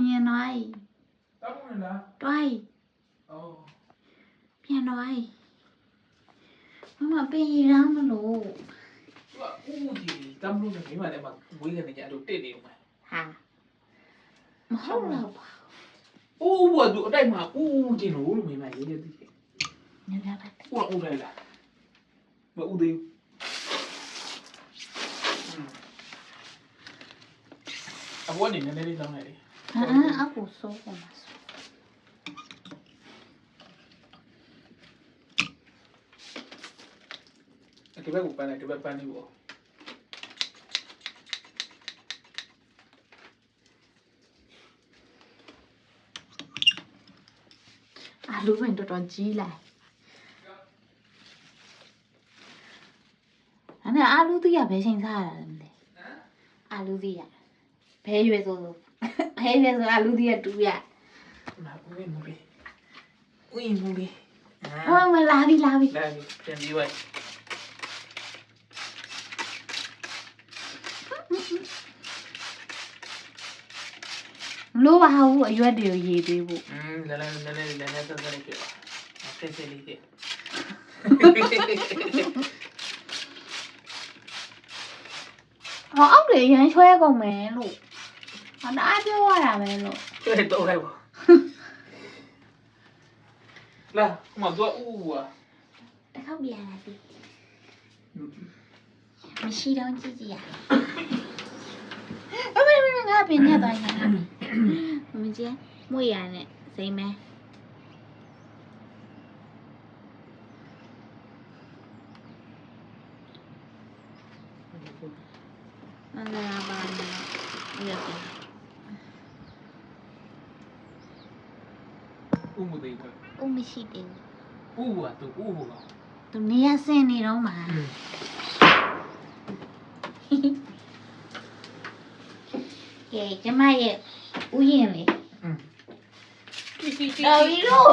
မြင်သွားပြီ တောင်းမလား တွားပြီ အော် ပြန်သွားပြီမမပေးရမ်းမလို့ သူကဦးကြီးတမ်းလို့မိမလည်းမဝေးကနေကြအဲ့လိုတစ်နေဦးမယ် ဟာမဟုတ်တော့ပါ ဦးဘောသူအတိုက်မှာဦးကျင်လို့မိမရေးရသည် နည်းနည်းပဲ ဦးလိုက်လားမဦးသေးအဘောနေနည်းနည်းလေးလောင်းလိုက်လေ အခုဆိုးပါမဆိုး ဒီဘက်ကိုပန်းလိုက်ဒီဘက်ပန်းနေပေါ့ အာလူဝင်တော်တော်ကြီးလာအဲ့ဒါအာလူသီးရဘယ်ချိန်စားရတာလဲမသိအာလူသီးရဘယ်ရွယ်ဆိုဆိုဘယ်ရွယ်ဆိုအာလူသီးရတူရ မဦးမူလေးဦးမူလေး ဟောမလာပြီ လာပြီပြန်ပြီးဝိုင်း လို့ပါဘူးအရွက်တွေကိုရေးသေးဖို့ လည်းဆက်ဆက်လေးဖြစ်ပါဆက်ဆက်လေးဖြစ် ဟောအောက်တွေရမ်းချွဲကုန်မယ်လို့ဟောတအားပြောရတာပဲလို့ ကျွဲတော့လိုက်ပါလာမတော့ဦးอ่ะ တစ်ခေါက်ပြန်လာပြီမရှိတော့ကြည့်ကြည့်ရမငါပင်နဲ့သွားရင်မကြည့်မွေရနဲ့စိမ့်မဲအန္တရာပါနေရတယ် ဦးမသေးဘူး ဦးမရှိသေး ဦးอ่ะသူဦးပါ သူနေရဆင်းနေတော့မှာကဲကျမရဲ့ဥယျာဉ်လေးတော်ပြီလို့